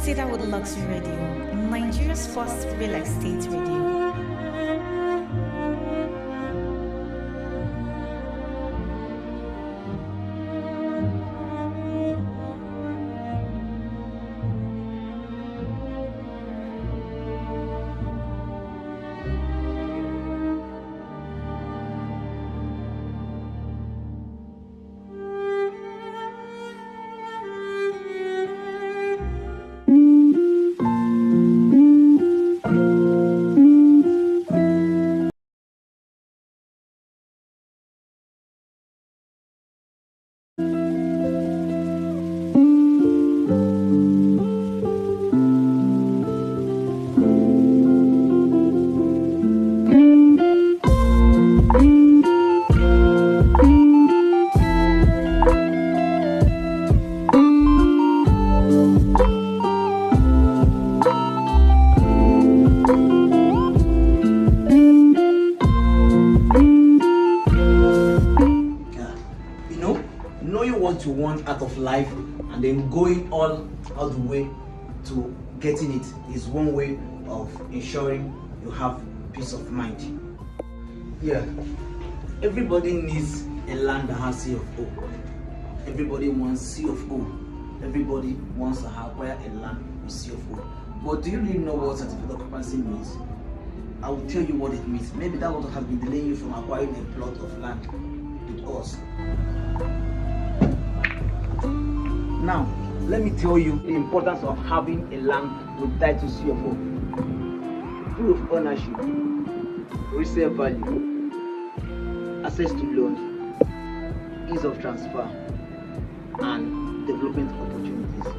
Cedarwood Luxury Radio, Nigeria's first real estate radio. Knowing what you want out of life and then going all the way to getting it is one way of ensuring you have peace of mind. Yeah, everybody needs a land that has C of O. Everybody wants C of O. Everybody wants to acquire a land with C of O. But do you really know what certificate of occupancy means? I will tell you what it means. Maybe that what has been delaying you from acquiring a plot of land with us. Now, let me tell you the importance of having a land with title C of O. Proof of ownership, resale value, access to loans, ease of transfer, and development opportunities.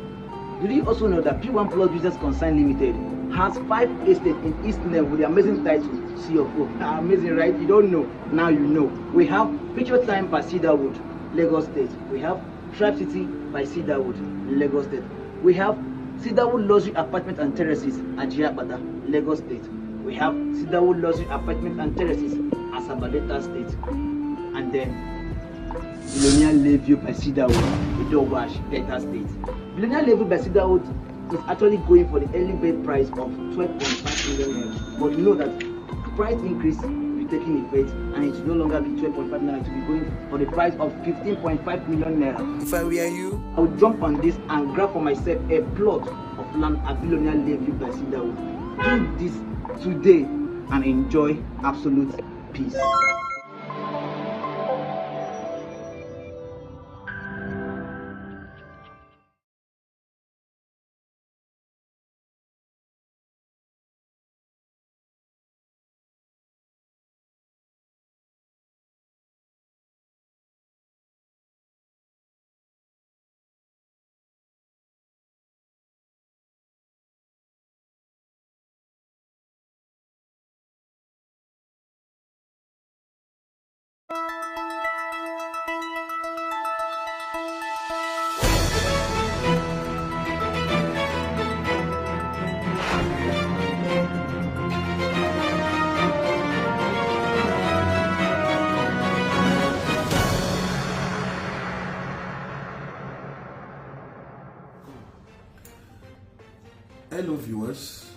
Did you also know that P1 Plus Business Consign Limited has 5 estates in East Nile with the amazing title C of O? Amazing, right? You don't know, now you know. We have Picture Time by Cedarwood, Lagos State. We have Tribe City by Cedarwood, Lagos State. We have Cedarwood Luxury Apartment and Terraces at Jiapata, Lagos State. We have Cedarwood Luxury Apartment and Terraces at Sabadeta State. And then Billionaire Lakeview by Cedarwood, Idowash, Delta State. Billionaire Lakeview by Cedarwood is actually going for the early bird price of 12.5 million. But know that price increase taking effect and it will no longer be 12.5 naira, it will be going for the price of 15.5 million naira. If I were you, I would jump on this and grab for myself a plot of land at Billionaire Lakeview by Cedarwood. Do this today and enjoy absolute peace. Hello viewers,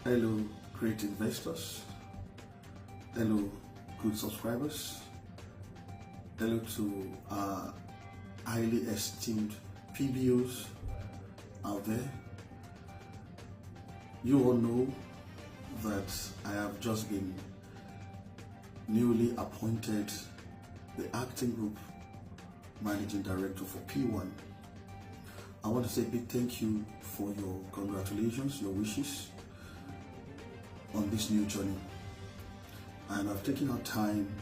hello great investors, hello good subscribers, hello to our highly esteemed PBOs out there. You all know that I have just been newly appointed the acting group managing director for P1. I want to say a big thank you for your congratulations, your wishes on this new journey. And I've taken our time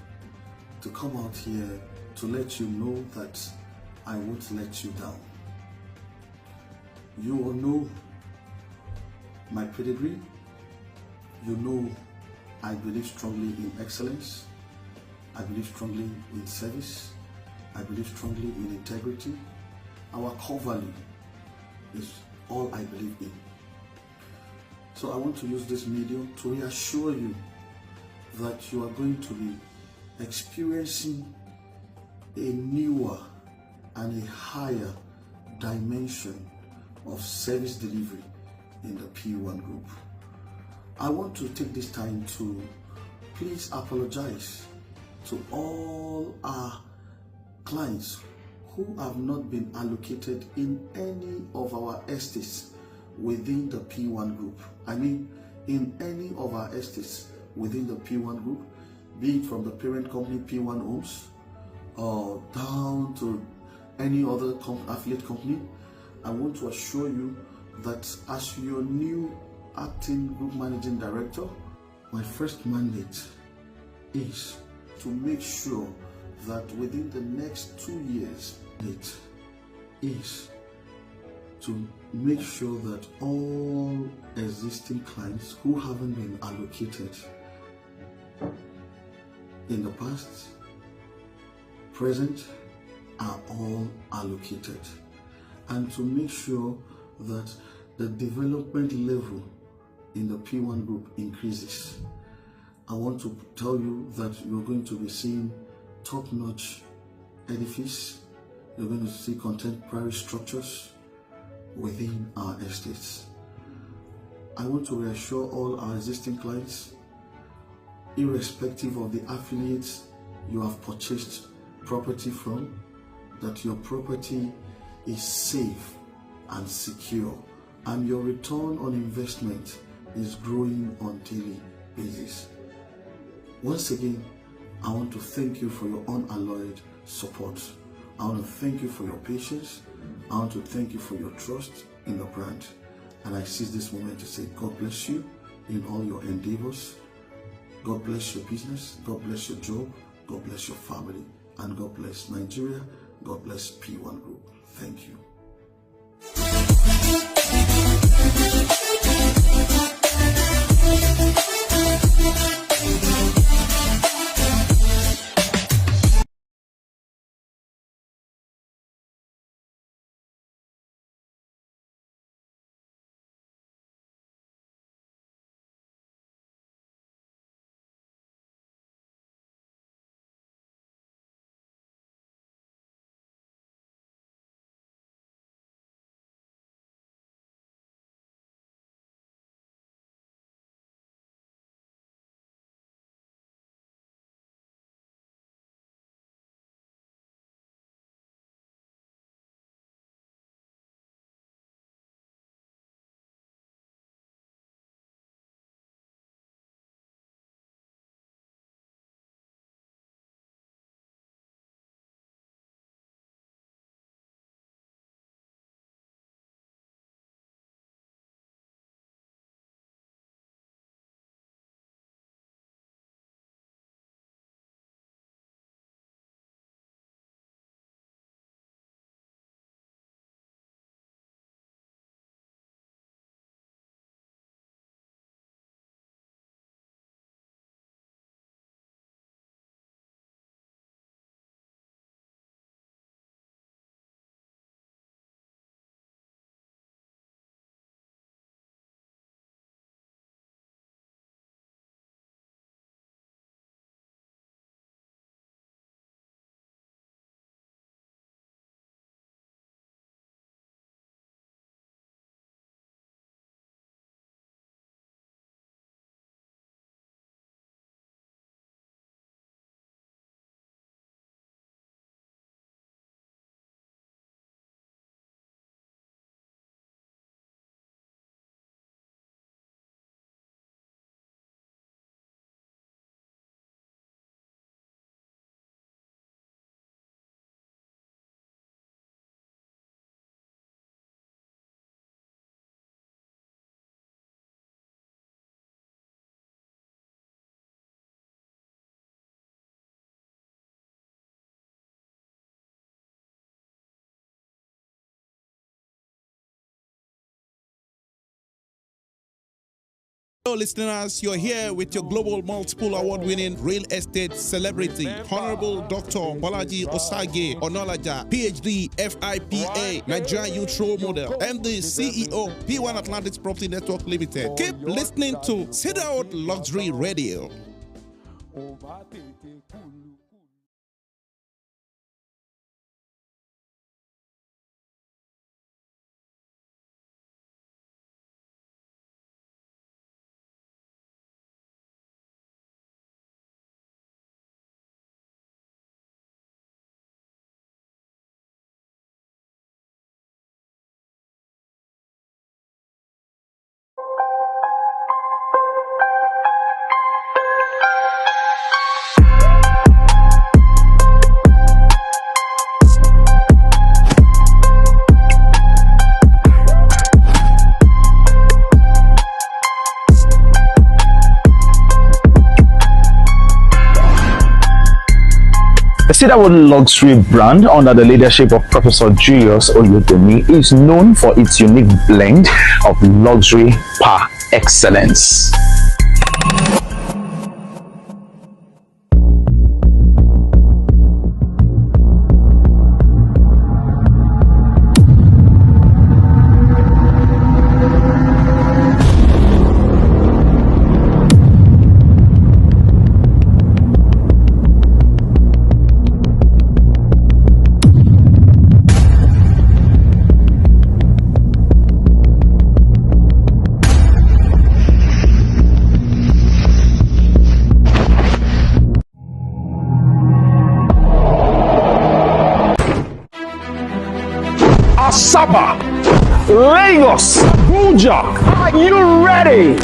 to come out here to let you know that I won't let you down. You all know my pedigree. You know I believe strongly in excellence. I believe strongly in service. I believe strongly in integrity. Our core value is all I believe in. So I want to use this medium to reassure you that you are going to be experiencing a newer and a higher dimension of service delivery in the P1 group. I want to take this time to please apologize to all our clients who have not been allocated in any of our estates within the P1 group. I mean, in any of our estates within the P1 group, be it from the parent company P1 Homes or down to any other affiliate company. I want to assure you that as your new acting group managing director, my first mandate is to make sure that within the next 2 years, it is to make sure that all existing clients who haven't been allocated in the past, present, are all allocated, and to make sure that the development level in the P1 group increases. I want to tell you that you're going to be seeing top-notch edifice. You're going to see contemporary structures within our estates. I want to reassure all our existing clients, irrespective of the affiliates you have purchased property from, that your property is safe and secure, and your return on investment is growing on a daily basis. Once again, I want to thank you for your unalloyed support. I want to thank you for your patience. I want to thank you for your trust in the brand. And I seize this moment to say God bless you in all your endeavors. God bless your business. God bless your job. God bless your family. And God bless Nigeria. God bless P1 Group. Thank you. Hello, listeners. You're here with your global multiple award-winning real estate celebrity, Honorable Dr. Bolaji Osage Onolaja, PhD, FIPA, Nigerian Youth Role Model, MD, CEO, P1 Atlantic Property Network Limited. Keep listening to Cedarwood Luxury Radio. The Cedarwood luxury brand, under the leadership of Professor Julius Oyedemi, is known for its unique blend of luxury par excellence. Asaba, Lagos, Abuja, are you ready?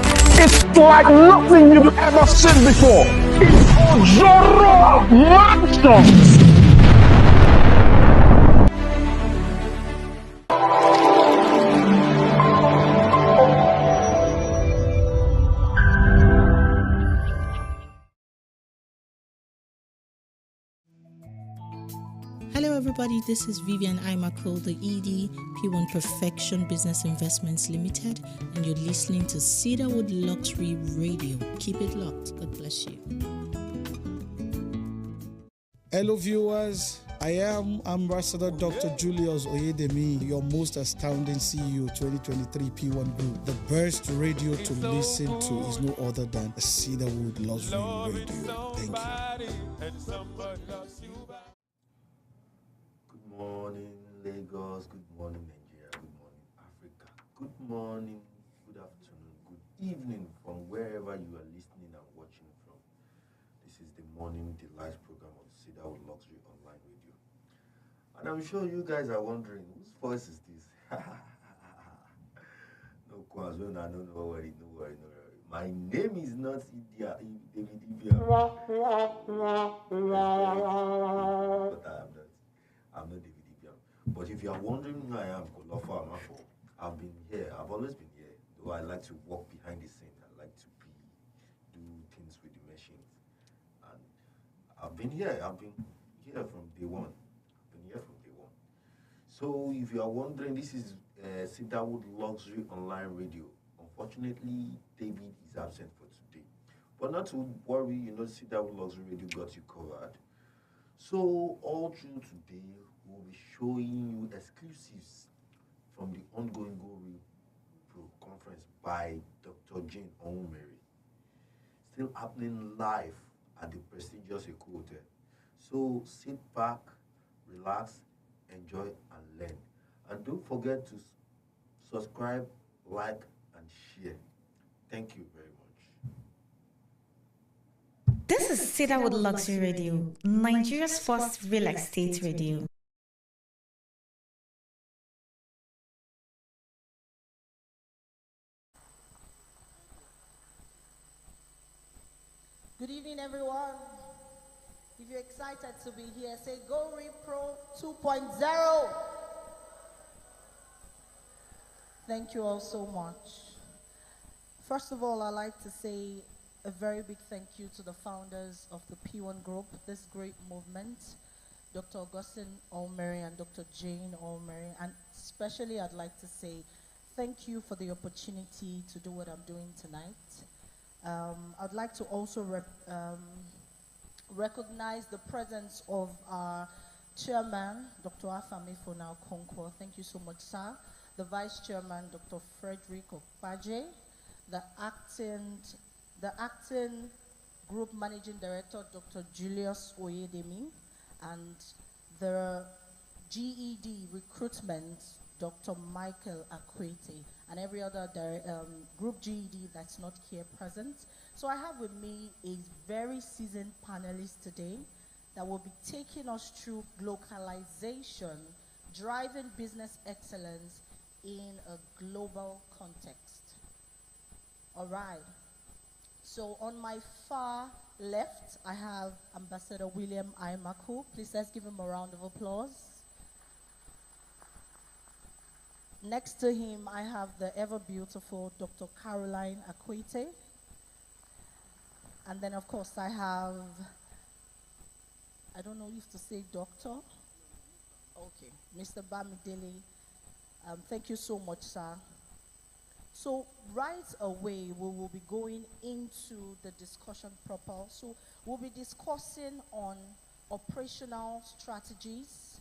It's like nothing you've ever seen before. It's Ojoro Mansions. Hello everybody, this is Vivian Imako, the ED, P1 Perfection Business Investments Limited, and you're listening to Cedarwood Luxury Radio. Keep it locked. God bless you. Hello viewers, I am Ambassador Dr. Julius Oyedemi, your most astounding CEO 2023 P1 Group. The best radio to listen to is no other than Cedarwood Luxury Radio. Thank you. Good morning, Lagos. Good morning, Nigeria. Good morning, Africa. Good morning, good afternoon, good evening from wherever you are listening and watching from. This is the Morning Delight program of Cedarwood Luxury Online Radio. And I'm sure you guys are wondering, whose voice is this? No qualms, no worry. My name is not David Ibia. But I'm not David Ibiam. But if you are wondering who I am, Kolofa Amafo, I've been here. I've always been here. Though I like to walk behind the scene. I like to do things with the machines. And I've been here. I've been here from day one. So if you are wondering, this is Cedarwood Luxury Online Radio. Unfortunately, David is absent for today. But not to worry, Cedarwood Luxury Radio got you covered. So all through today, we'll be showing you exclusives from the ongoing Go Real Pro conference by Dr. Jane Onwumere, still happening live at the prestigious Eko Hotel. So sit back, relax, enjoy, and learn. And don't forget to subscribe, like, and share. Thank you very much. This is Cedarwood Luxury Radio, Nigeria's first real estate radio. Good evening, everyone. If you're excited to be here, say Go Real Pro 2.0. Thank you all so much. First of all, I'd like to say a very big thank you to the founders of the P1 Group, this great movement, Dr. Augustine Onwumere and Dr. Jane Onwumere, and especially I'd like to say thank you for the opportunity to do what I'm doing tonight. I'd like to also recognize the presence of our chairman, Dr. Afame Fonao Konkwo. Thank you so much, sir. The vice chairman, Dr. Frederick Okpaje, the acting group managing director, Dr. Julius Oyedemi, and the GED recruitment, Dr. Michael Akwete, and every other group GED that's not here present. So I have with me a very seasoned panelist today that will be taking us through globalization, driving business excellence in a global context. All right. So on my far left, I have Ambassador William Imaku. Please let's give him a round of applause. Next to him, I have the ever beautiful Dr. Caroline Akwete. And then, of course, I don't know if to say doctor. Okay, Mr. Bamidele, thank you so much, sir. So right away, we will be going into the discussion proper. So we'll be discussing on operational strategies,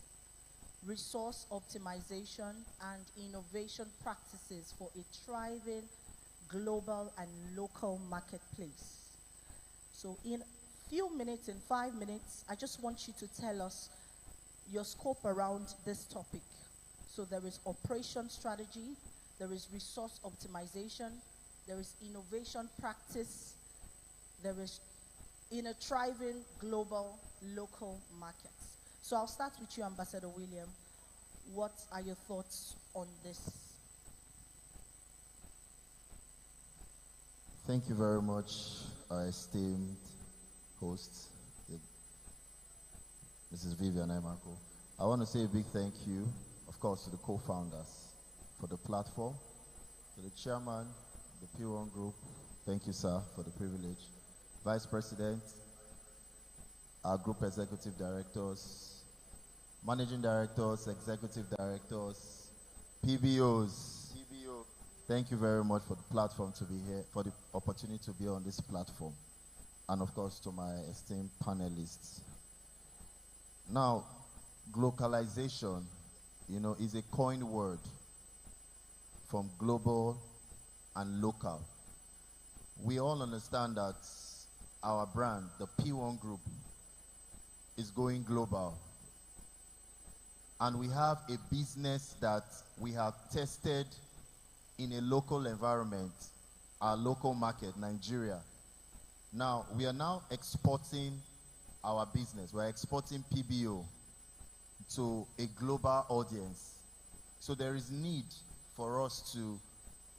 resource optimization, and innovation practices for a thriving global and local marketplace. So in few minutes, in 5 minutes, I just want you to tell us your scope around this topic. So there is operation strategy, there is resource optimization, there is innovation practice, there is in a thriving global local markets. So I'll start with you, Ambassador William. What are your thoughts on this? Thank you very much, our esteemed host, Mrs. Vivian Emako. I want to say a big thank you, of course, to the co-founders for the platform, to the chairman, the P1 Group. Thank you, sir, for the privilege. Vice President, our group executive directors, managing directors, executive directors, PBOs. Thank you very much for the platform to be here, for the opportunity to be on this platform. And of course, to my esteemed panelists. Now, globalization, is a coined word from global and local. We all understand that our brand, the P1 Group, is going global. And we have a business that we have tested in a local environment, our local market, Nigeria. Now, we are now exporting our business. We're exporting PBO to a global audience. So there is need for us to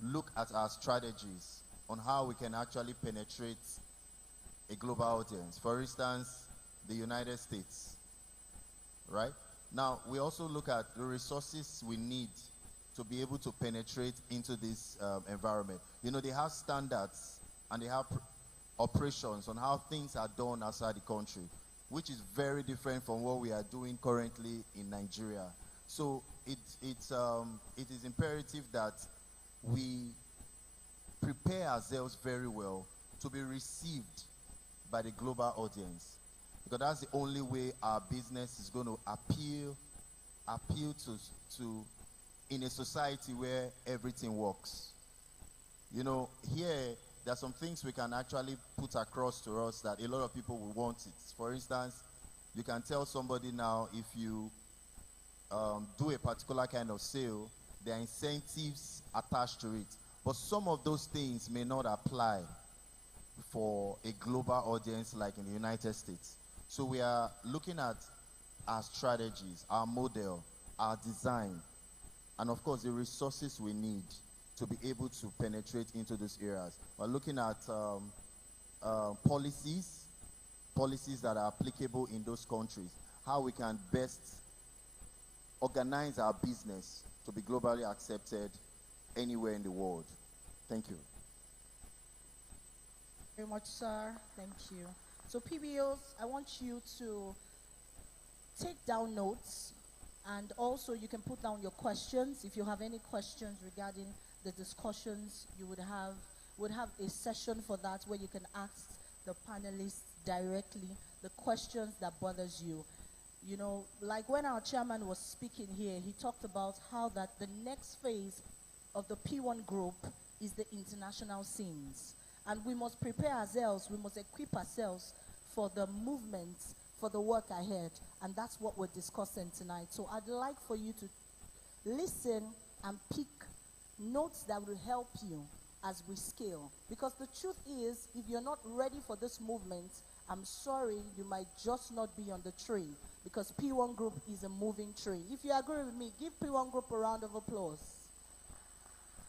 look at our strategies on how we can actually penetrate a global audience. For instance, the United States, right? Now, we also look at the resources we need to be able to penetrate into this environment. They have standards and they have operations on how things are done outside the country, which is very different from what we are doing currently in Nigeria. So it is imperative that we prepare ourselves very well to be received by the global audience, because that's the only way our business is going to appeal to in a society where everything works. Here there are some things we can actually put across to us that a lot of people will want it. For instance, you can tell somebody now, if you do a particular kind of sale, there are incentives attached to it. But some of those things may not apply for a global audience like in the United States. So we are looking at our strategies, our model, our design, and of course the resources we need to be able to penetrate into those areas. We're looking at policies that are applicable in those countries, how we can best organize our business to be globally accepted anywhere in the world. Thank you. Very much, sir. Thank you. So PBOs, I want you to take down notes, and also you can put down your questions. If you have any questions regarding the discussions, you would have a session for that where you can ask the panelists directly the questions that bothers you. Like when our chairman was speaking here, he talked about how that the next phase of the P1 Group is the international scenes. And we must prepare ourselves, we must equip ourselves for the movement, for the work ahead. And that's what we're discussing tonight. So I'd like for you to listen and pick notes that will help you as we scale. Because the truth is, if you're not ready for this movement, I'm sorry, you might just not be on the train. Because P1 Group is a moving train. If you agree with me, give P1 Group a round of applause.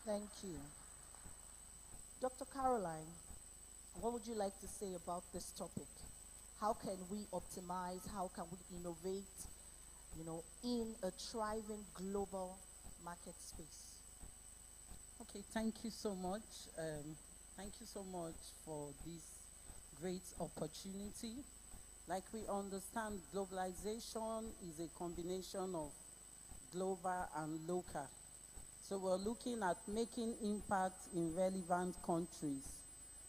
Thank you. Dr. Caroline, what would you like to say about this topic? How can we optimize? How can we innovate, in a thriving global market space? Okay, thank you so much. Thank you so much for this great opportunity. Like we understand, globalization is a combination of global and local. So we're looking at making impact in relevant countries.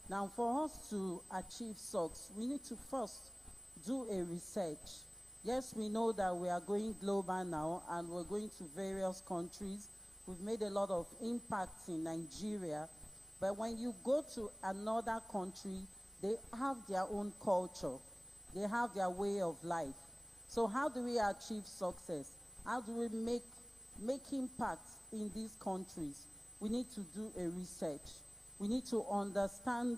Now, for us to achieve success, we need to first do a research. Yes, we know that we are going global now and we're going to various countries. We've made a lot of impacts in Nigeria. But when you go to another country, they have their own culture. They have their way of life. So how do we achieve success? How do we make impact in these countries? We need to do a research. We need to understand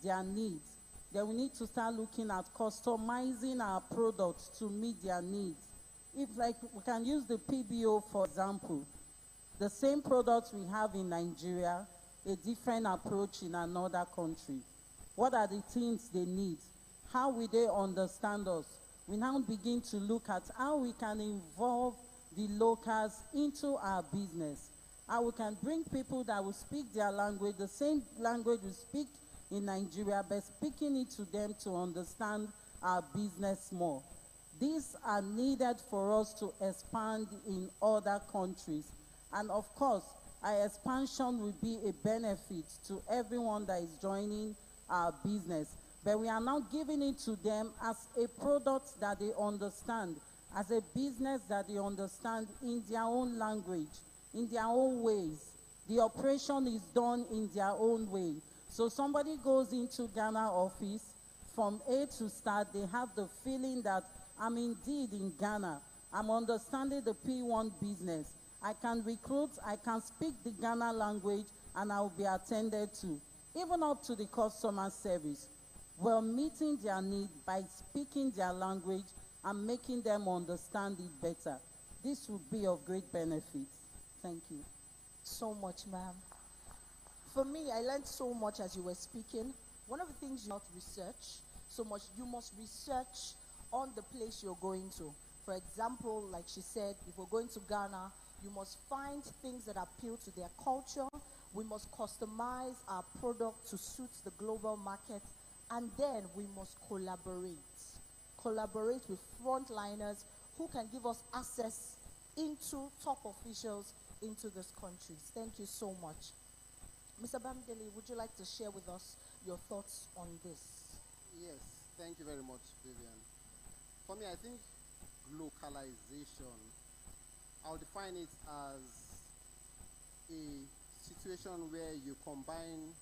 their needs. Then we need to start looking at customizing our products to meet their needs. If, like, we can use the PBO, for example, the same products we have in Nigeria, a different approach in another country. What are the things they need? How will they understand us? We now begin to look at how we can involve the locals into our business. How we can bring people that will speak their language, the same language we speak in Nigeria, but speaking it to them to understand our business more. These are needed for us to expand in other countries. And of course, our expansion will be a benefit to everyone that is joining our business. But we are now giving it to them as a product that they understand, as a business that they understand in their own language, in their own ways. The operation is done in their own way. So somebody goes into Ghana office, from A to start, they have the feeling that I'm indeed in Ghana. I'm understanding the P1 business. I can recruit, I can speak the Ghana language, and I will be attended to. Even up to the customer service. We're meeting their need by speaking their language and making them understand it better. This will be of great benefit. Thank you. So much, ma'am. For me, I learned so much as you were speaking. One of the things you not research so much, you must research on the place you're going to. For example, like she said, if we're going to Ghana, you must find things that appeal to their culture. We must customize our product to suit the global market. And then we must collaborate. Collaborate with frontliners who can give us access into top officials into these countries. Thank you so much. Mr. Bamdele, would you like to share with us your thoughts on this? Yes, thank you very much, Vivian. For me, I think localization, I'll define it as a situation where you combine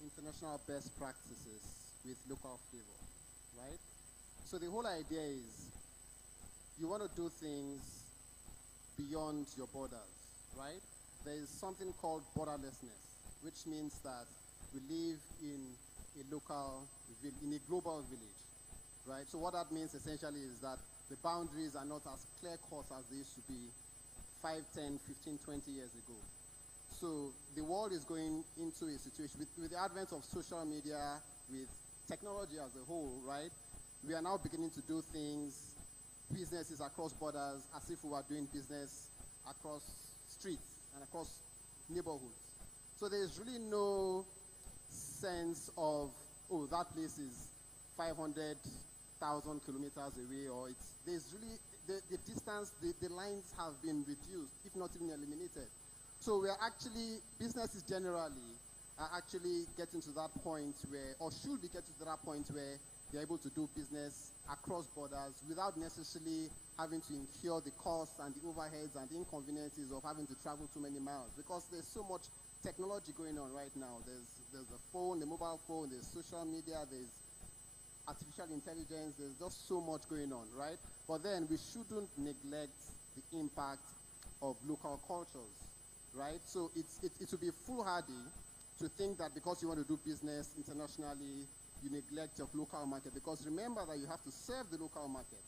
international best practices with local flavor, right? So the whole idea is you want to do things beyond your borders, right? There is something called borderlessness, which means that we live in a global village, right? So what that means essentially is that the boundaries are not as clear-cut as they used to be 5, 10, 15, 20 years ago. So the world is going into a situation with the advent of social media, with technology as a whole, right? We are now beginning to do things, businesses across borders, as if we were doing business across streets and across neighborhoods. So there's really no sense of, oh, that place is 500,000 kilometers away, or there's really, the distance, the lines have been reduced, if not even eliminated. So we are actually, businesses generally are actually getting to that point where, or should be getting to that point where they're able to do business across borders without necessarily having to incur the costs and the overheads and the inconveniences of having to travel too many miles, because there's so much technology going on right now. There's the phone, the mobile phone, there's social media, there's artificial intelligence, there's just so much going on, right? But then we shouldn't neglect the impact of local cultures, right? So it would be foolhardy to think that because you want to do business internationally, you neglect your local market, because remember that you have to serve the local market.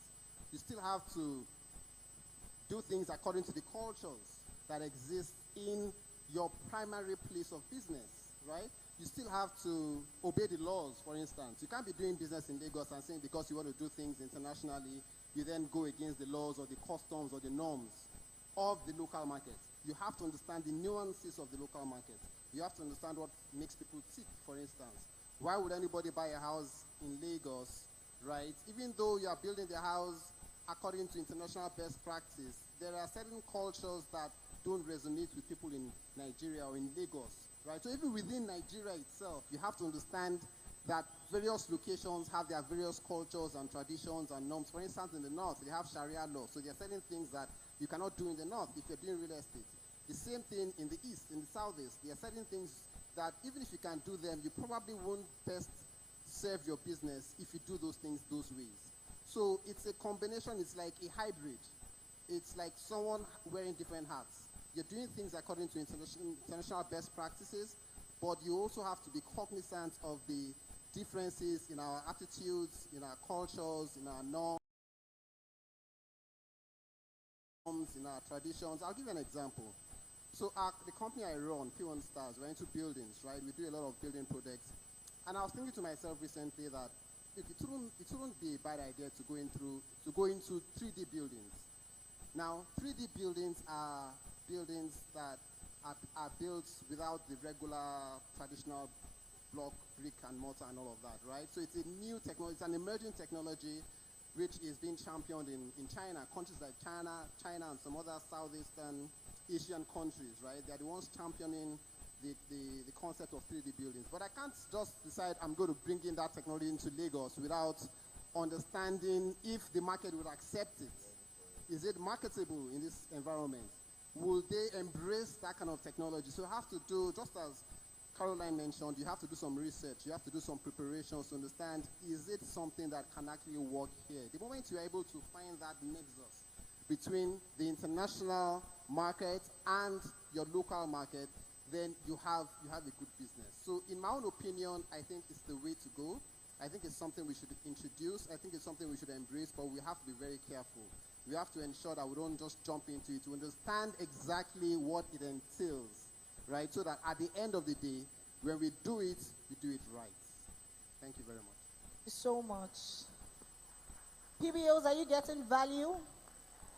You still have to do things according to the cultures that exist in your primary place of business, right? You still have to obey the laws, for instance. You can't be doing business in Lagos and saying because you want to do things internationally, you then go against the laws or the customs or the norms of the local market. You have to understand the nuances of the local market. You have to understand what makes people tick, for instance. Why would anybody buy a house in Lagos right? Even though you are building the house according to international best practice, there are certain cultures that don't resonate with people in Nigeria or in Lagos, right? So even within Nigeria itself, you have to understand that various locations have their various cultures and traditions and norms. For instance, in the north, they have Sharia law, so there are certain things that you cannot do in the north if you're doing real estate. The same thing in the east, in the southeast. There are certain things that even if you can do them, you probably won't best serve your business if you do those things those ways. So it's a combination, it's like a hybrid. It's like someone wearing different hats. You're doing things according to international best practices, but you also have to be cognizant of the differences in our attitudes, in our cultures, in our norms, in our traditions. I'll give you an example. So the company I run, P1 Stars, we're into buildings, right? We do a lot of building projects. And I was thinking to myself recently that it wouldn't be a bad idea to go into 3D buildings. Now, 3D buildings are buildings that are built without the regular traditional block, brick, and mortar and all of that, right? So it's a new technology, it's an emerging technology which is being championed in China, countries like China and some other Southeastern Asian countries, right? They're the ones championing the concept of 3D buildings. But I can't just decide I'm going to bring in that technology into Lagos without understanding if the market will accept it. Is it marketable in this environment? Will they embrace that kind of technology? So you have to do, just as Caroline mentioned, you have to do some research, you have to do some preparations to understand, is it something that can actually work here? The moment you're able to find that nexus between the international market and your local market, then you have a good business. So in my own opinion, I think it's the way to go. I think it's something we should introduce. I think it's something we should embrace, but we have to be very careful. We have to ensure that we don't just jump into it, to understand exactly what it entails, right? So that at the end of the day, when we do it right. Thank you very much. Thank you so much. PBOs, are you getting value?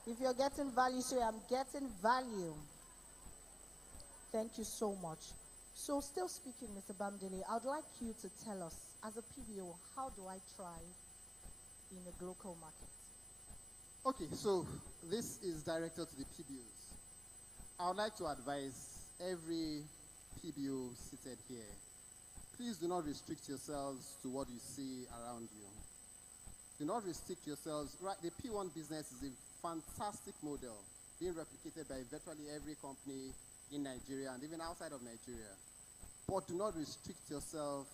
If you're getting value, say I'm getting value. Thank you so much. So still speaking, Mr. Bamdele, I'd like you to tell us, as a PBO, how do I thrive in a local market? Okay, so this is directed to the PBOs. I would like to advise every PBO seated here, please do not restrict yourselves to what you see around you. Do not restrict yourselves. Right, the P1 business is a fantastic model being replicated by virtually every company in Nigeria and even outside of Nigeria. But do not restrict yourself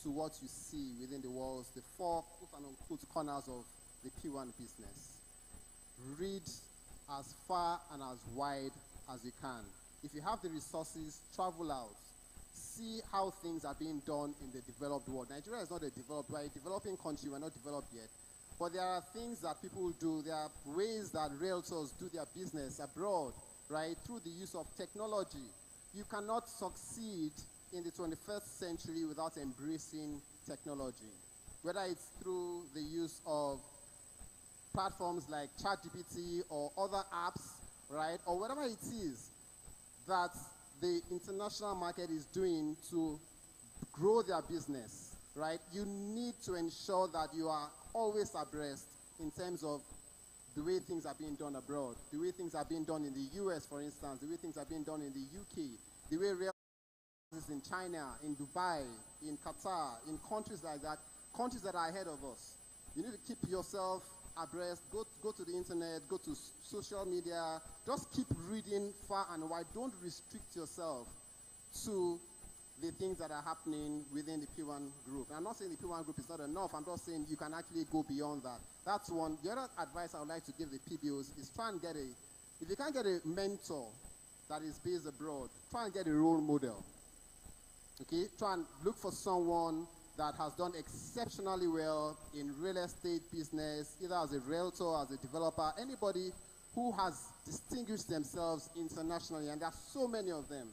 to what you see within the walls, the four quote-unquote corners of the P1 business. Read as far and as wide as you can. If you have the resources, travel out. See how things are being done in the developed world. Nigeria is not a developed, we're a developing country, we're not developed yet. But there are things that people do, there are ways that realtors do their business abroad, right, through the use of technology. You cannot succeed in the 21st century without embracing technology, whether it's through the use of platforms like ChatGPT or other apps, right, or whatever it is that the international market is doing to grow their business, right? You need to ensure that you are always abreast in terms of the way things are being done abroad, the way things are being done in the US, for instance, the way things are being done in the UK, the way real estate in China, in Dubai, in Qatar, in countries like that, countries that are ahead of us. You need to keep yourself abreast, go to the internet, go to social media, just keep reading far and wide. Don't restrict yourself to the things that are happening within the P1 group. I'm not saying the P1 group is not enough, I'm just saying you can actually go beyond that. That's one. The other advice I would like to give the PBOs is try and get if you can't get a mentor that is based abroad, try and get a role model. Okay? Try and look for someone that has done exceptionally well in real estate business, either as a realtor, as a developer, anybody who has distinguished themselves internationally, and there are so many of them.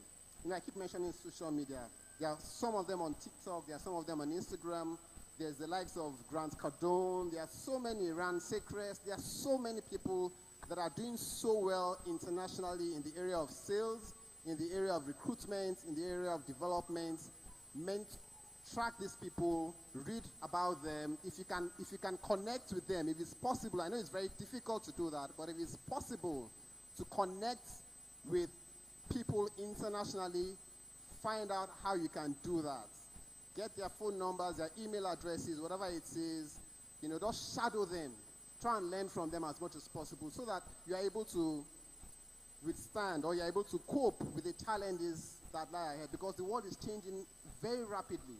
You know, I keep mentioning social media. There are some of them on TikTok, there are some of them on Instagram, there's the likes of Grant Cardone, there are so many, Rand Seacrest, there are so many people that are doing so well internationally in the area of sales, in the area of recruitment, in the area of development, track these people, read about them. If you can connect with them, if it's possible, I know it's very difficult to do that, but if it's possible to connect with people internationally, find out how you can do that. Get their phone numbers, their email addresses, whatever it is, just shadow them. Try and learn from them as much as possible so that you are able to withstand or you're able to cope with the challenges that lie ahead, because the world is changing very rapidly.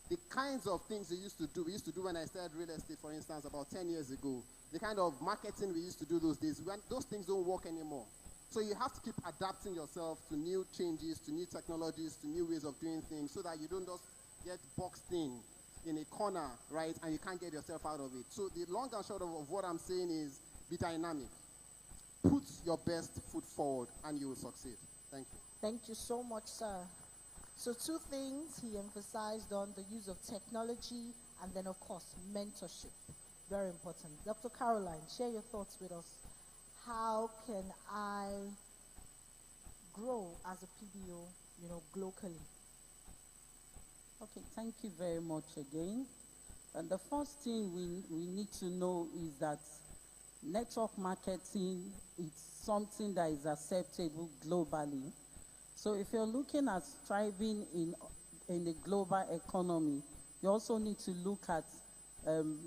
The kinds of things we used to do when I started real estate, for instance, about 10 years ago, the kind of marketing we used to do those days, those things don't work anymore. So you have to keep adapting yourself to new changes, to new technologies, to new ways of doing things, so that you don't just get boxed in a corner, right, and you can't get yourself out of it. So the long and short of what I'm saying is be dynamic. Put your best foot forward and you will succeed. Thank you. Thank you so much, sir. So 2 things he emphasized on: the use of technology and then, of course, mentorship. Very important. Dr. Caroline, share your thoughts with us. How can I grow as a PBO, locally? Okay, thank you very much again. And the first thing we need to know is that network marketing is something that is acceptable globally. So if you're looking at thriving in the global economy, you also need to look at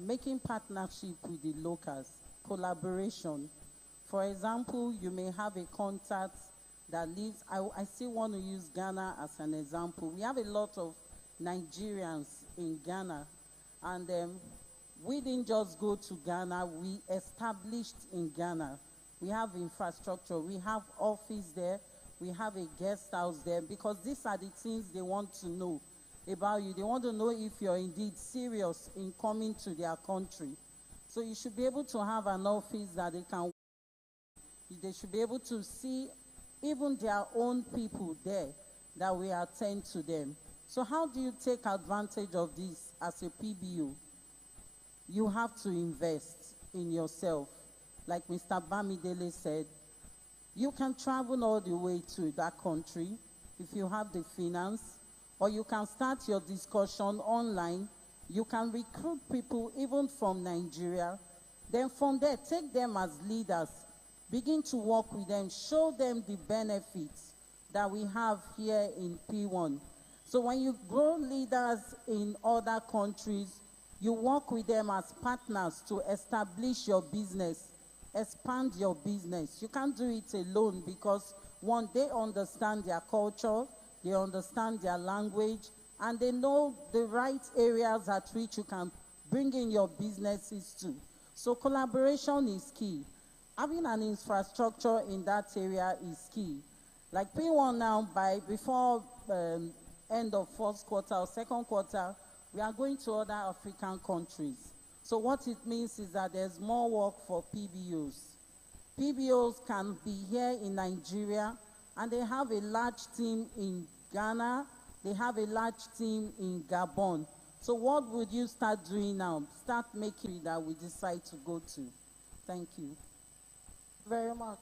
making partnership with the locals, collaboration. For example, you may have a contact that lives, I still want to use Ghana as an example. We have a lot of Nigerians in Ghana, and we didn't just go to Ghana, we established in Ghana. We have infrastructure, we have office there, we have a guest house there, because these are the things they want to know about you. They want to know if you're indeed serious in coming to their country. So you should be able to have an office that they should be able to see even their own people there, that we attend to them. So how do you take advantage of this as a PBO? You have to invest in yourself. Like Mr. Bamidele said, you can travel all the way to that country if you have the finance, or you can start your discussion online. You can recruit people even from Nigeria. Then from there, take them as leaders. Begin to work with them. Show them the benefits that we have here in P1. So when you grow leaders in other countries, you work with them as partners to establish your business, expand your business. You can't do it alone, because one, they understand their culture, they understand their language, and they know the right areas at which you can bring in your businesses to. So collaboration is key. Having an infrastructure in that area is key. Like P1 now, before end of first quarter or second quarter, we are going to other African countries. So what it means is that there's more work for PBOs. PBOs can be here in Nigeria, and they have a large team in Ghana, they have a large team in Gabon. So what would you start doing now? Start making that we decide to go to. Thank you. Very much.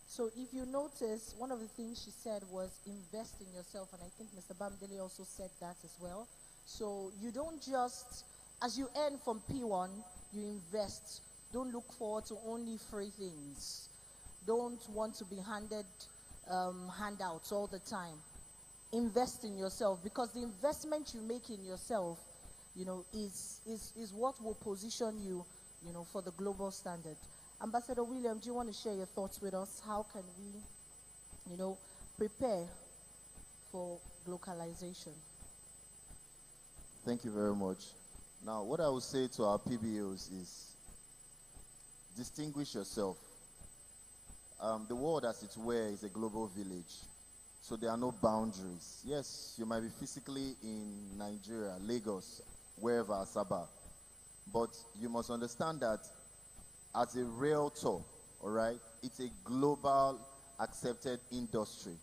So if you notice, one of the things she said was invest in yourself, and I think Mr. Bamdele also said that as well. So you don't just, as you earn from P1, you invest. Don't look forward to only free things. Don't want to be handed handouts all the time. Invest in yourself, because the investment you make in yourself, is what will position you, for the global standard. Ambassador William, do you want to share your thoughts with us? How can we, prepare for localization? Thank you very much. Now, what I would say to our PBOs is distinguish yourself. The world, as it were, is a global village, so there are no boundaries. Yes, you might be physically in Nigeria, Lagos, wherever, Asaba, but you must understand that as a realtor, all right, it's a global accepted industry.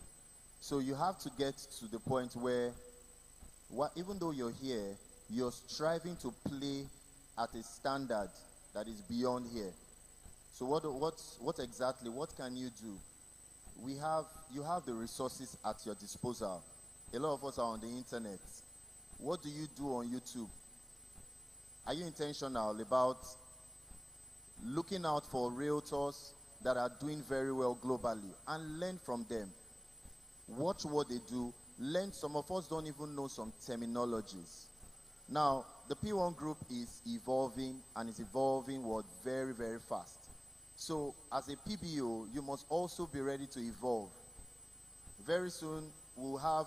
So you have to get to the point where, even though you're here, you're striving to play at a standard that is beyond here. So what exactly, what can you do? You have the resources at your disposal. A lot of us are on the internet. What do you do on YouTube? Are you intentional about looking out for realtors that are doing very well globally and learn from them? Watch what they do. Learn. Some of us don't even know some terminologies. Now, the P1 group is evolving, and is evolving very, very fast. So, as a PBO, you must also be ready to evolve. Very soon, we'll have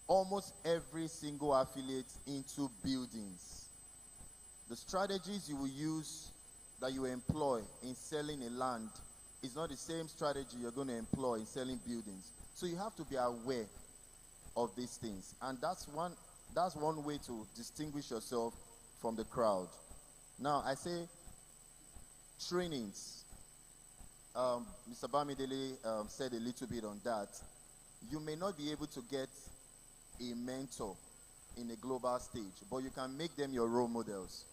almost every single affiliate into buildings. The strategies you will use, that you employ in selling a land, is not the same strategy you're going to employ in selling buildings. So you have to be aware of these things. And that's one way to distinguish yourself from the crowd. Now, I say trainings. Mr. Bamidele said a little bit on that. You may not be able to get a mentor in a global stage, but you can make them your role models.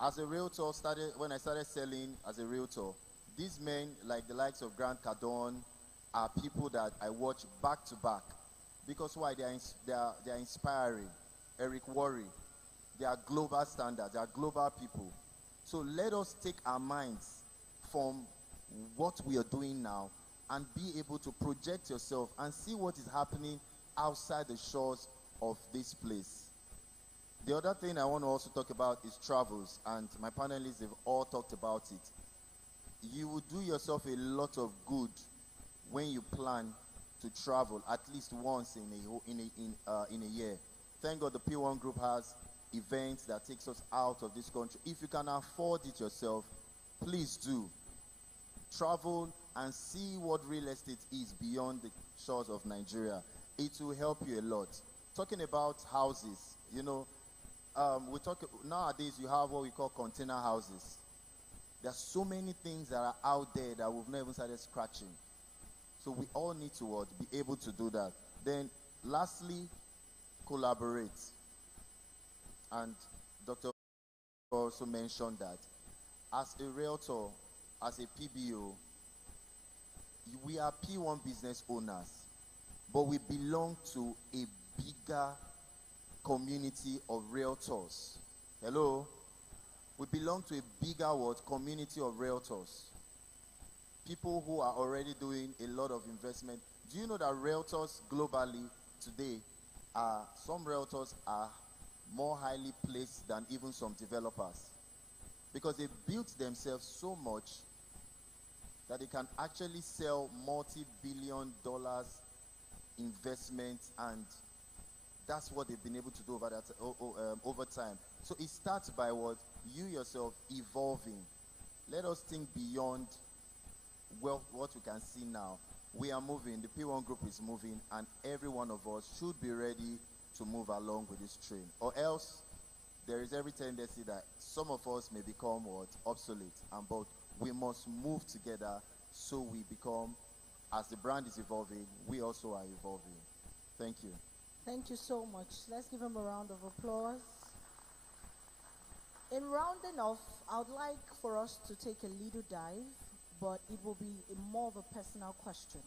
As a realtor, when I started selling as a realtor, these men, like the likes of Grant Cardone, are people that I watch back to back. Because why? They are inspiring. Eric Worre, they are global standards, they are global people. So let us take our minds from what we are doing now and be able to project yourself and see what is happening outside the shores of this place. The other thing I want to also talk about is travels, and my panelists have all talked about it. You will do yourself a lot of good when you plan to travel at least once in a year. Thank God the P1 group has events that takes us out of this country. If you can afford it yourself, please do. Travel and see what real estate is beyond the shores of Nigeria. It will help you a lot. Talking about houses, you know, nowadays you have what we call container houses. There are so many things that are out there that we've never started scratching. So we all need to be able to do that. Then, lastly, collaborate. And Dr. also mentioned that as a realtor, as a PBO, we are P1 business owners, but we belong to a bigger community of realtors. Hello? We belong to a bigger community of realtors. People who are already doing a lot of investment. Do you know that realtors globally today, some realtors are more highly placed than even some developers? Because they built themselves so much that they can actually sell multi-billion dollars investments, and that's what they've been able to do over time. So it starts by what? You yourself evolving. Let us think beyond what we can see now. We are moving, the P1 group is moving, and every one of us should be ready to move along with this train. Or else, there is every tendency that some of us may become obsolete, but we must move together so we become, as the brand is evolving, we also are evolving. Thank you. Thank you so much. Let's give him a round of applause. In rounding off, I would like for us to take a little dive, but it will be more of a personal question.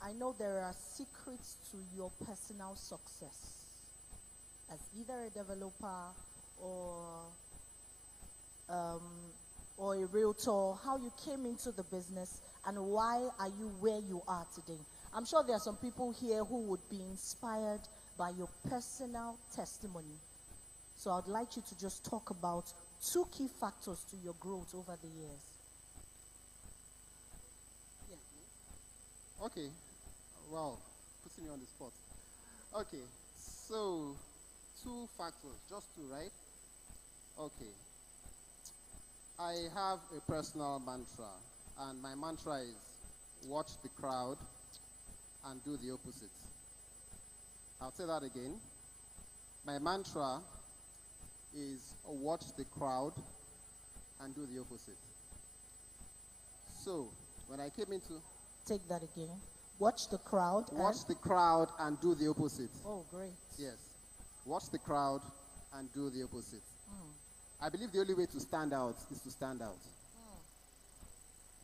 I know there are secrets to your personal success as either a developer or a realtor, how you came into the business, and why are you where you are today. I'm sure there are some people here who would be inspired by your personal testimony. So I'd like you to just talk about 2 key factors to your growth over the years. Yeah. Okay. Wow. Putting me on the spot. Okay. So, 2 factors. Just 2, right? Okay. I have a personal mantra, and my mantra is watch the crowd and do the opposite. I'll say that again. My mantra is watch the crowd and do the opposite. So, when I came into... Take that again. Watch the crowd. Watch the crowd and do the opposite. Oh, great. Yes. Watch the crowd and do the opposite. I believe the only way to stand out is to stand out.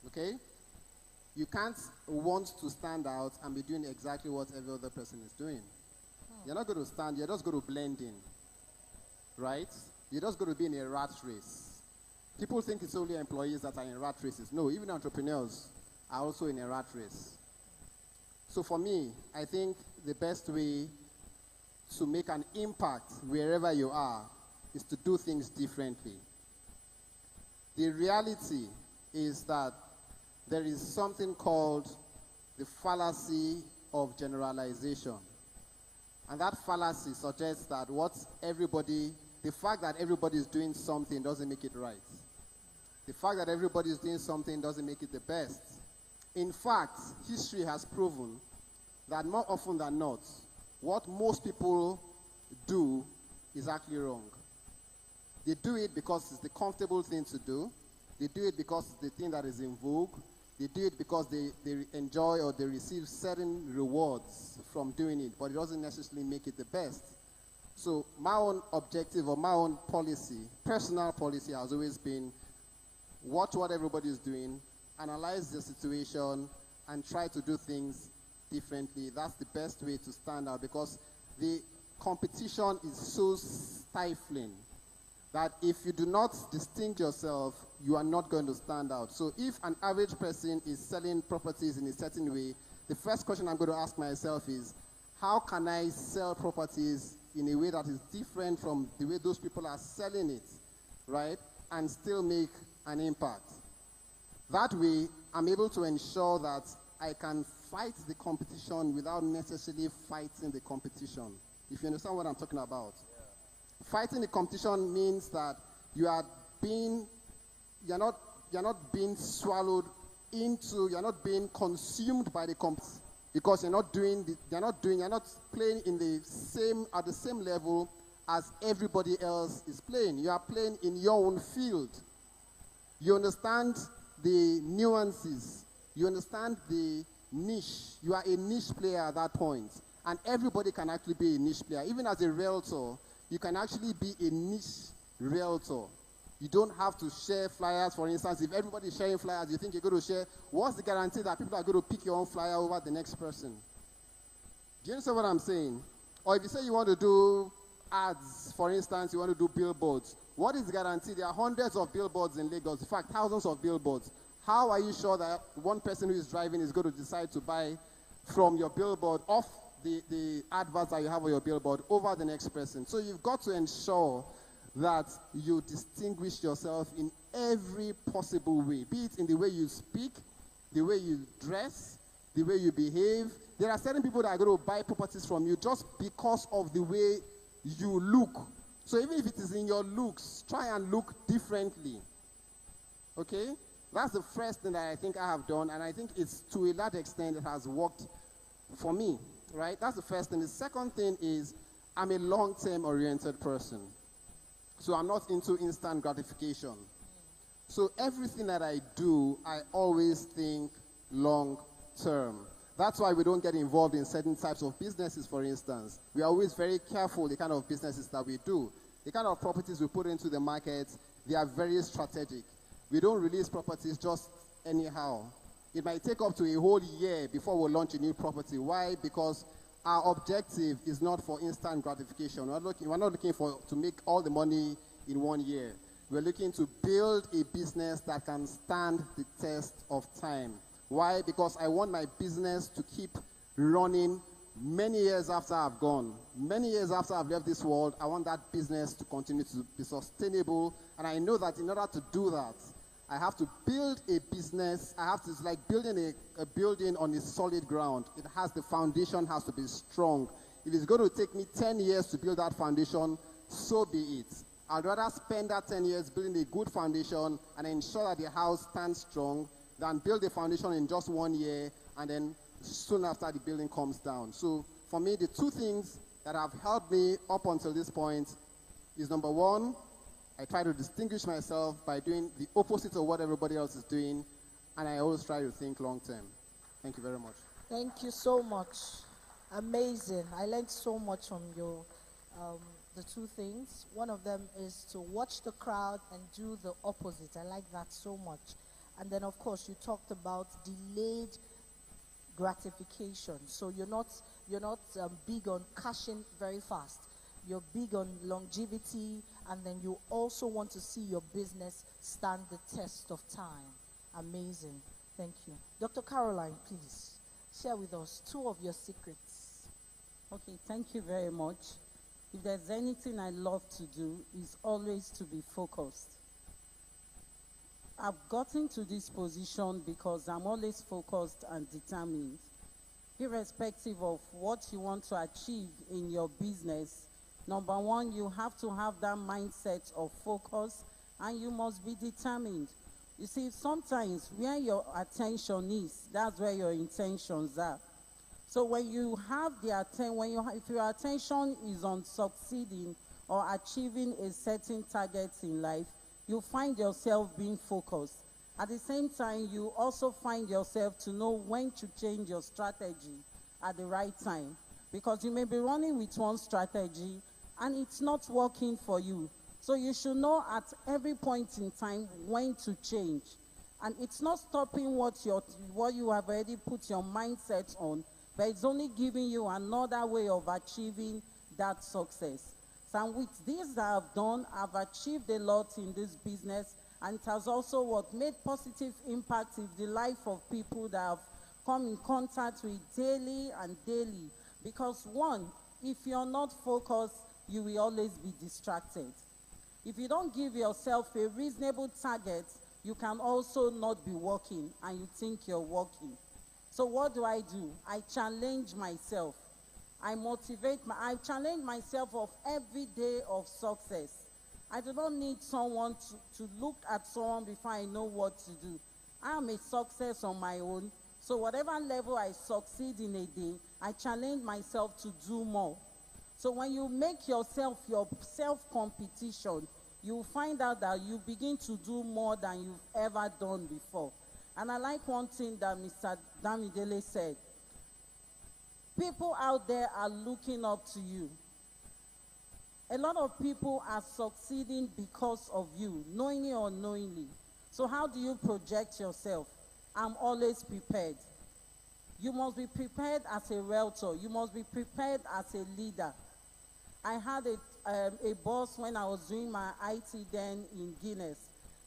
Okay? You can't want to stand out and be doing exactly what every other person is doing. You're not going to stand. You're just going to blend in, right? You're just going to be in a rat race. People think it's only employees that are in rat races. No, even entrepreneurs are also in a rat race. So for me, I think the best way to make an impact wherever you are is to do things differently. The reality is that there is something called the fallacy of generalization. And that fallacy suggests that the fact that everybody is doing something doesn't make it right. The fact that everybody is doing something doesn't make it the best. In fact, history has proven that more often than not, what most people do is actually wrong. They do it because it's the comfortable thing to do. They do it because it's the thing that is in vogue. They do it because they enjoy or they receive certain rewards from doing it, but it doesn't necessarily make it the best. So my own objective or my own policy, personal policy, has always been watch what everybody is doing, analyze the situation, and try to do things differently. That's the best way to stand out, because the competition is so stifling that if you do not distinguish yourself, you are not going to stand out. So if an average person is selling properties in a certain way, the first question I'm going to ask myself is, how can I sell properties in a way that is different from the way those people are selling it, right, and still make an impact? That way, I'm able to ensure that I can fight the competition without necessarily fighting the competition. If you understand what I'm talking about. Yeah. Fighting the competition means that you're not being swallowed into, you're not being consumed by the competition, because you're not playing at the same level as everybody else is playing. You are playing in your own field. You understand the nuances. You understand the niche. You are a niche player at that point. And everybody can actually be a niche player. Even as a realtor, you can actually be a niche realtor. You don't have to share flyers, for instance. If everybody is sharing flyers, you think you're going to share, what's the guarantee that people are going to pick your own flyer over the next person? Do you understand what I'm saying? Or if you say you want to do ads, for instance, you want to do billboards, what is the guarantee? There are hundreds of billboards in Lagos, in fact, thousands of billboards. How are you sure that one person who is driving is going to decide to buy from your billboard off the adverts that you have on your billboard over the next person? So you've got to ensure that you distinguish yourself in every possible way, be it in the way you speak, the way you dress, the way you behave. There are certain people that are going to buy properties from you just because of the way you look. So even if it is in your looks, try and look differently. Okay? That's the first thing that I think I have done, and I think it's to a large extent it has worked for me, right? That's the first thing. The second thing is I'm a long-term oriented person. So I'm not into instant gratification. So everything that I do, I always think long-term. That's why we don't get involved in certain types of businesses, for instance. We are always very careful the kind of businesses that we do. The kind of properties we put into the market, they are very strategic. We don't release properties just anyhow. It might take up to a whole year before we launch a new property. Why? Because our objective is not for instant gratification. We're not looking to make all the money in 1 year. We're looking to build a business that can stand the test of time. Why? Because I want my business to keep running many years after I've gone. Many years after I've left this world, I want that business to continue to be sustainable. And I know that in order to do that, I have to build a business. It's like building a building on a solid ground. The foundation has to be strong. If it's going to take me 10 years to build that foundation, so be it. I'd rather spend that 10 years building a good foundation and ensure that the house stands strong than build the foundation in just 1 year and then soon after the building comes down. So for me, the two things that have helped me up until this point is, number one, I try to distinguish myself by doing the opposite of what everybody else is doing, and I always try to think long term. Thank you very much. Thank you so much. Amazing. I learned so much from your the two things. One of them is to watch the crowd and do the opposite. I like that so much. And then, of course, you talked about delayed gratification. So you're not You're not big on cashing very fast. You're big on longevity, and then you also want to see your business stand the test of time. Amazing. Thank you. Dr. Caroline, please share with us 2 of your secrets. Okay, thank you very much. If there's anything I love to do, is always to be focused. I've gotten to this position because I'm always focused and determined. Irrespective of what you want to achieve in your business, number one, you have to have that mindset of focus, and you must be determined. You see, sometimes where your attention is, that's where your intentions are. So when you have the if your attention is on succeeding or achieving a certain target in life, you find yourself being focused. At the same time, you also find yourself to know when to change your strategy at the right time. Because you may be running with one strategy and it's not working for you. So you should know at every point in time when to change. And it's not stopping what you have already put your mindset on, but it's only giving you another way of achieving that success. So with this that I've done, I've achieved a lot in this business, and it has also made positive impact in the life of people that I've come in contact with daily and daily. Because one, if you're not focused, you will always be distracted. If you don't give yourself a reasonable target, you can also not be working, and you think you're working. So what do? I challenge myself. I challenge myself of every day of success. I do not need someone to look at someone before I know what to do. I am a success on my own. So whatever level I succeed in a day, I challenge myself to do more. So when you make yourself your self-competition, you find out that you begin to do more than you've ever done before. And I like one thing that Mr. Damidele said. People out there are looking up to you. A lot of people are succeeding because of you, knowingly or unknowingly. So how do you project yourself? I'm always prepared. You must be prepared as a realtor. You must be prepared as a leader. I had a boss when I was doing my IT then in Guinness.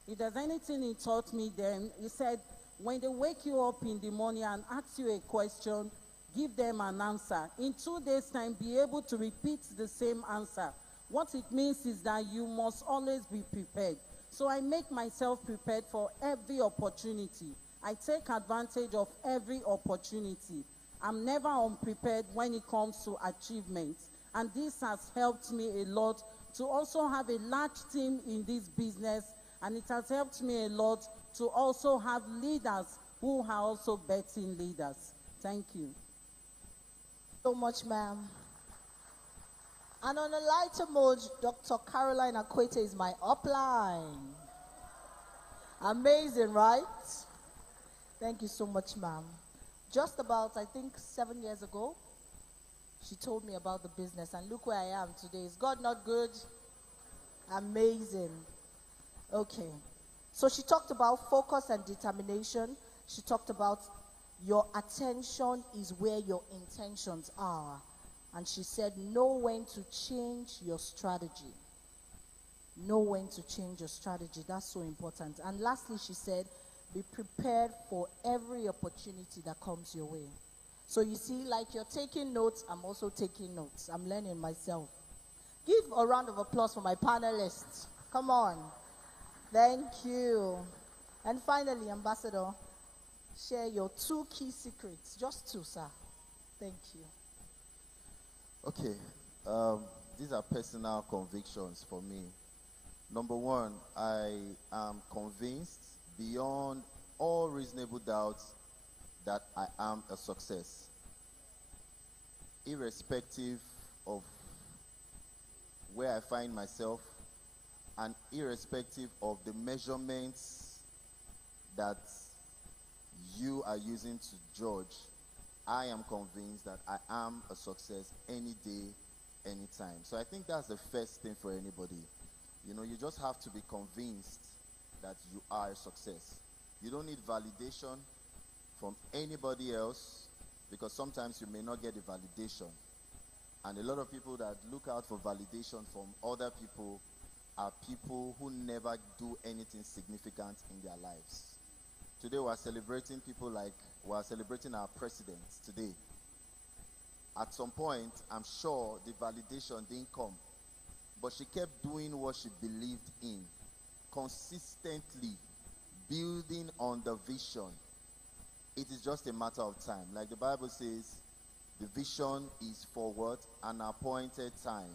If there's anything he taught me then, he said, when they wake you up in the morning and ask you a question, give them an answer. In 2 days' time, be able to repeat the same answer. What it means is that you must always be prepared. So I make myself prepared for every opportunity. I take advantage of every opportunity. I'm never unprepared when it comes to achievements. And this has helped me a lot to also have a large team in this business. And it has helped me a lot to also have leaders who are also betting leaders. Thank you. So much, ma'am. And on a lighter mode, Dr. Caroline Akwete is my upline. Amazing, right? Thank you so much, ma'am. Just about, I think, 7 years ago, she told me about the business, and look where I am today. Is God not good? Amazing. Okay. So she talked about focus and determination. She talked about your attention is where your intentions are. And she said, know when to change your strategy. Know when to change your strategy. That's so important. And lastly, she said, be prepared for every opportunity that comes your way. So you see, like you're taking notes, I'm also taking notes. I'm learning myself. Give a round of applause for my panelists. Come on. Thank you. And finally, Ambassador, share your 2 key secrets. Just 2, sir. Thank you. Okay. These are personal convictions for me. Number 1, I am convinced beyond all reasonable doubts that I am a success, irrespective of where I find myself and irrespective of the measurements that you are using to judge. I am convinced that I am a success any day, anytime. So I think that's the first thing for anybody. You know, you just have to be convinced that you are a success. You don't need validation from anybody else. because sometimes you may not get the validation. And a lot of people that look out for validation from other people are people who never do anything significant in their lives. Today we're celebrating we're celebrating our president today. At some point, I'm sure the validation didn't come, but she kept doing what she believed in, consistently building on the vision. It is just a matter of time. Like the Bible says, the vision is for what? An appointed time.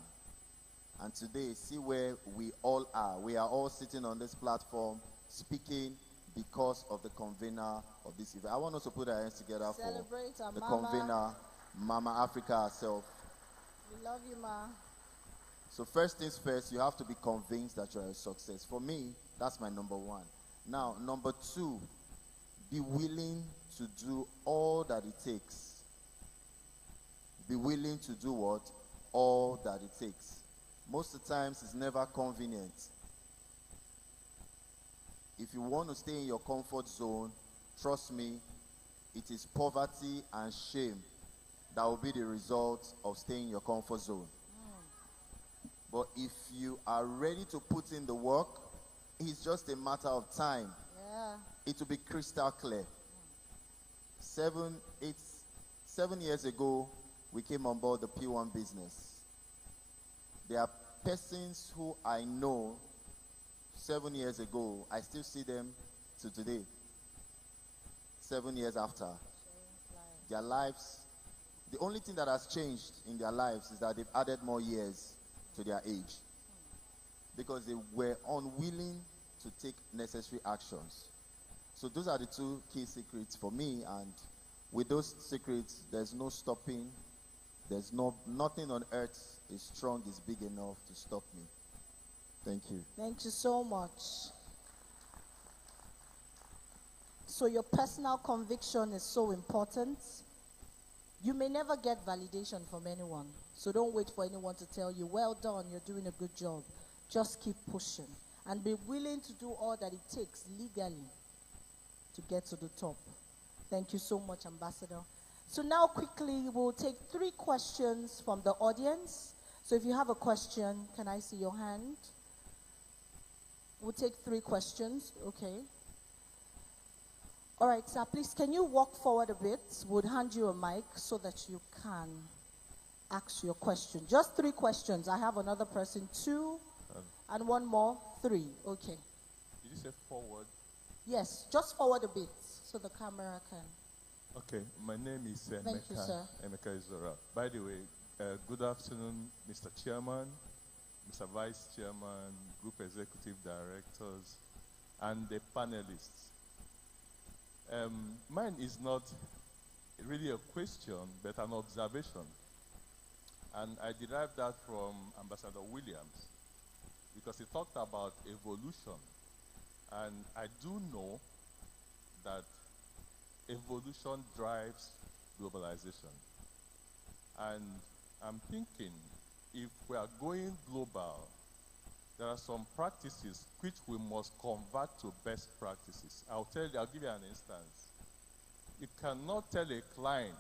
And today, see where we all are. We are all sitting on this platform speaking because of the convener of this event. I want us to put our hands together Celebrate for the Mama. convener, Mama Africa herself. We love you, Ma. So first things first, you have to be convinced that you're a success. For me, that's my number one. Now, number two, be willing to do all that it takes. Be willing to do what? All that it takes. Most of the times, it's never convenient. If you want to stay in your comfort zone, trust me, it is poverty and shame that will be the result of staying in your comfort zone. But if you are ready to put in the work, it's just a matter of time. Yeah. It will be crystal clear. 7 years ago, we came on board the P1 business. There are persons who I know 7 years ago, I still see them to today. 7 years after. Their lives, the only thing that has changed in their lives is that they've added more years to their age, because they were unwilling to take necessary actions. So those are the two key secrets for me, and with those secrets, there's no stopping. There's nothing on earth is strong, is big enough to stop me. Thank you. Thank you so much. So your personal conviction is so important. You may never get validation from anyone. So don't wait for anyone to tell you, well done, you're doing a good job. Just keep pushing. And be willing to do all that it takes legally to get to the top. Thank you so much, Ambassador. So now quickly, we'll take 3 questions from the audience. So if you have a question, can I see your hand? We'll take 3 questions, okay. All right, sir, please, can you walk forward a bit? We'll hand you a mic so that you can ask your question. Just 3 questions. I have another person, 2, and 1 more, 3. Okay. Did you say forward? Yes, just forward a bit so the camera can. Okay, my name is Emeka. Thank you, sir. Emeka Izora. By the way, good afternoon, Mr. Chairman, Mr. Vice Chairman, Group Executive Directors, and the panelists. Mine is not really a question, but an observation. And I derived that from Ambassador Williams, because he talked about evolution. And I do know that evolution drives globalization. And I'm thinking, if we are going global, there are some practices which we must convert to best practices. I'll give you an instance. You cannot tell a client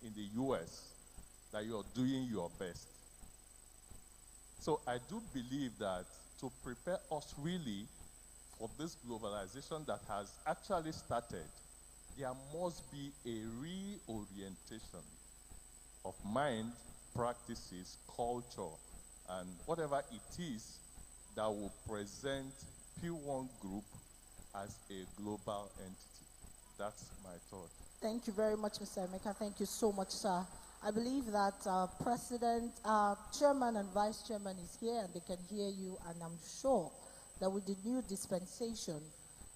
in the US that you're doing your best. So I do believe that to prepare us really for this globalization that has actually started, there must be a reorientation of mind, practices, culture, and whatever it is that will present P1 Group as a global entity. That's my thought. Thank you very much, Mr. Emeka. Thank you so much, sir. I believe that Chairman and Vice Chairman is here and they can hear you, and I'm sure that with the new dispensation,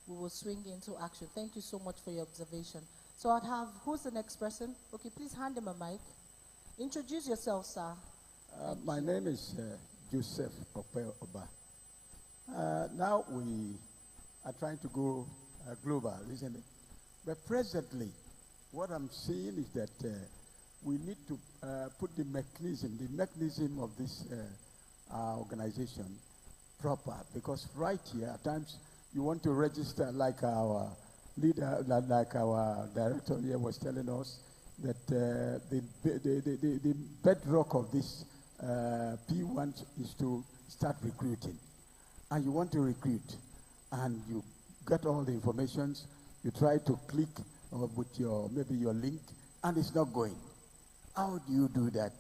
we will swing into action. Thank you so much for your observation. So I'd have, who's the next person? Okay, please hand him a mic. Introduce yourself, sir. My name is Joseph Opel Oba. Now we are trying to go global, isn't it? But presently, what I'm seeing is that we need to put the mechanism of this organization proper, because right here, at times, you want to register like our leader, like our director here was telling us, that the bedrock of this P1 is to start recruiting. And you want to recruit, and you get all the informations, you try to click with maybe your link, and it's not going. How do you do that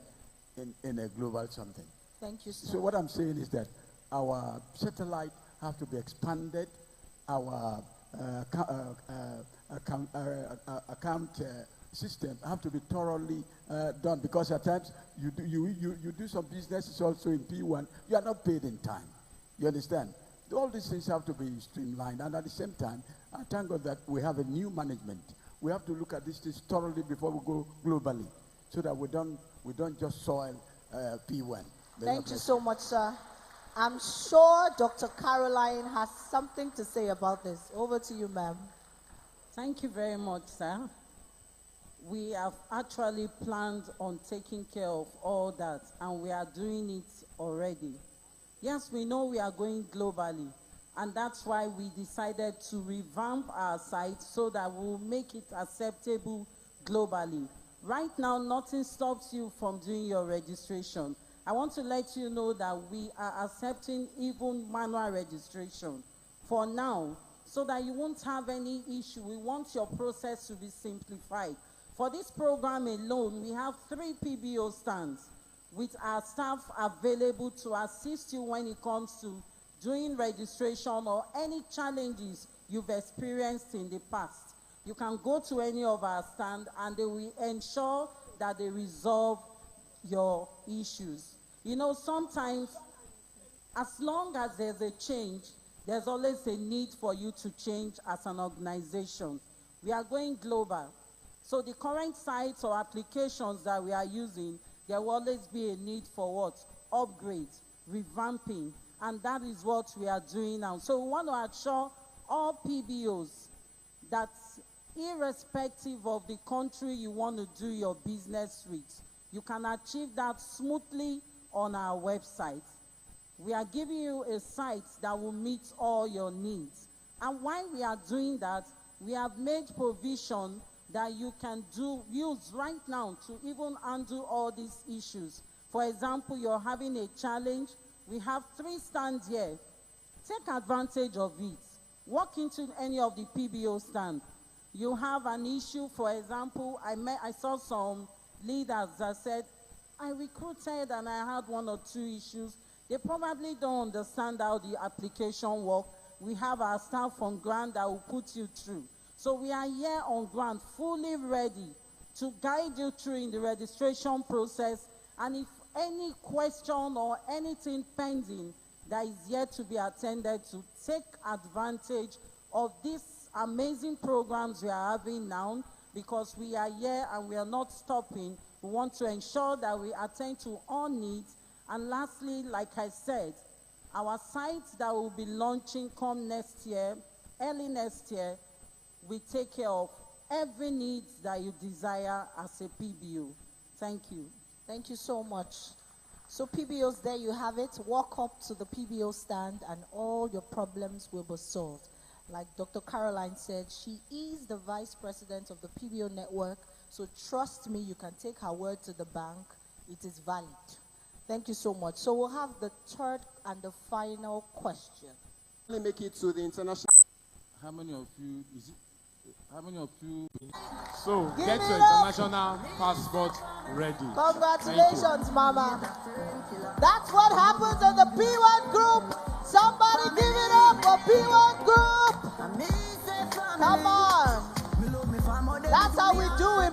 in a global something? Thank you, sir. So what I'm saying is that our satellite have to be expanded, our account system have to be thoroughly done, because at times you do some businesses also in P1, you are not paid in time. You understand? All these things have to be streamlined, and at the same time, I thank God that we have a new management. We have to look at these things thoroughly before we go globally, so that we don't just soil P1. Thank you so much, sir. I'm sure Dr. Caroline has something to say about this. Over to you, ma'am. Thank you very much, sir. We have actually planned on taking care of all that, and we are doing it already. Yes, we know we are going globally, and that's why we decided to revamp our site so that we'll make it acceptable globally. Right now, nothing stops you from doing your registration. I want to let you know that we are accepting even manual registration for now, so that you won't have any issue. We want your process to be simplified. For this program alone, we have 3 PBO stands with our staff available to assist you when it comes to doing registration or any challenges you've experienced in the past. You can go to any of our stands and they will ensure that they resolve your issues. You know, sometimes, as long as there's a change, there's always a need for you to change as an organization. We are going global. So the current sites or applications that we are using, there will always be a need for what? Upgrades, revamping, and that is what we are doing now. So we want to assure all PBOs that irrespective of the country you want to do your business with, you can achieve that smoothly on our website. We are giving you a site that will meet all your needs. And while we are doing that, we have made provision that you can use right now to even undo all these issues. For example, you're having a challenge. We have 3 stands here. Take advantage of it. Walk into any of the PBO stands. You have an issue, for example, I saw some leaders that said, I recruited and I had 1 or 2 issues. They probably don't understand how the application works. We have our staff on ground that will put you through. So we are here on ground, fully ready to guide you through in the registration process. And if any question or anything pending that is yet to be attended to, take advantage of these amazing programs we are having now, because we are here and we are not stopping. We want to ensure that we attend to all needs. And lastly, like I said, our sites that will be launching come next year, early next year, we take care of every need that you desire as a PBO. Thank you. Thank you so much. So PBOs, there you have it. Walk up to the PBO stand and all your problems will be solved. Like Dr. Caroline said, she is the vice president of the PBO network. So trust me, you can take her word to the bank. It is valid. Thank you so much. So we'll have the third and the final question. Let me make it to the international. How many of you so get your international passport ready? Congratulations, Mama. That's what happens in the P1 group. Somebody give it up for P1 group. Come on. That's how we do it.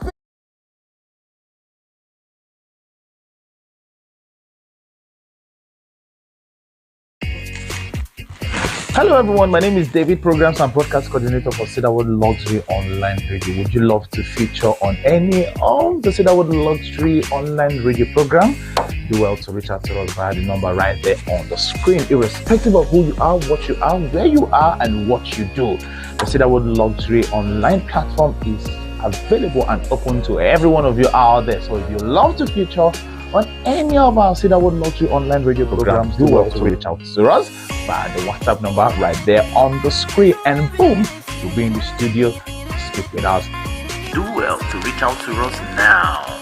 Hello everyone, my name is David, Programs and Broadcast Coordinator for Cedarwood Luxury Online Radio. Would you love to feature on any of the Cedarwood Luxury Online Radio program? Do well to reach out to us via the number right there on the screen, irrespective of who you are, what you are, where you are, and what you do. The Cedarwood Luxury Online platform is available and open to every one of you out there. So if you love to feature on any of our Cedarwood Luxury Online Radio programs, do well to reach out to us via the WhatsApp number right there on the screen, and boom, you'll be in the studio to speak with us do well to reach out to us now.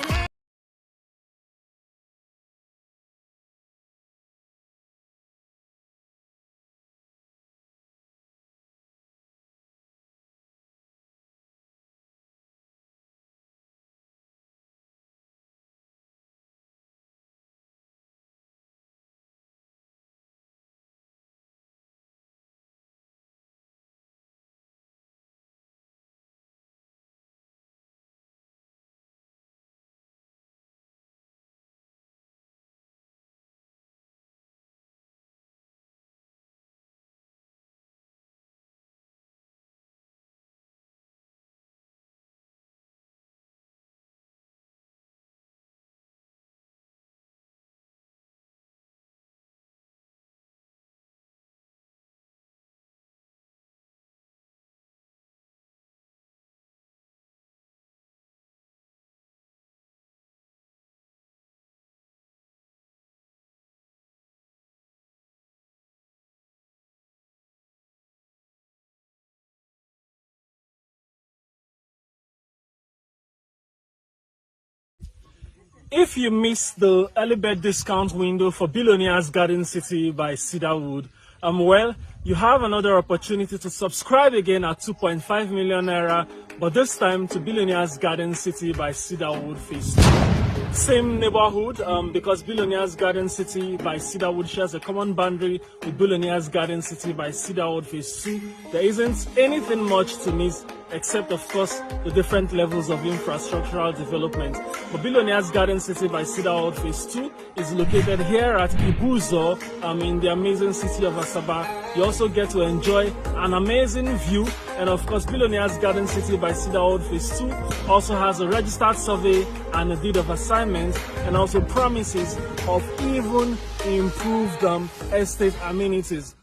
If you missed the early bird discount window for Billionaires Garden City by Cedarwood, well, you have another opportunity to subscribe again at 2.5 million naira, but this time to Billionaires Garden City by Cedarwood Phase 2. Same neighborhood, because Billionaires Garden City by Cedarwood shares a common boundary with Billionaires Garden City by Cedarwood Phase 2. There isn't anything much to miss, except of course the different levels of infrastructural development. But Billionaires Garden City by Cedarwood Phase 2 is located here at Ibuzo, in the amazing city of Asaba. You also get to enjoy an amazing view, and of course Billionaires Garden City by Cedarwood Phase 2 also has a registered survey and a deed of assignment, and also promises of even improved estate amenities.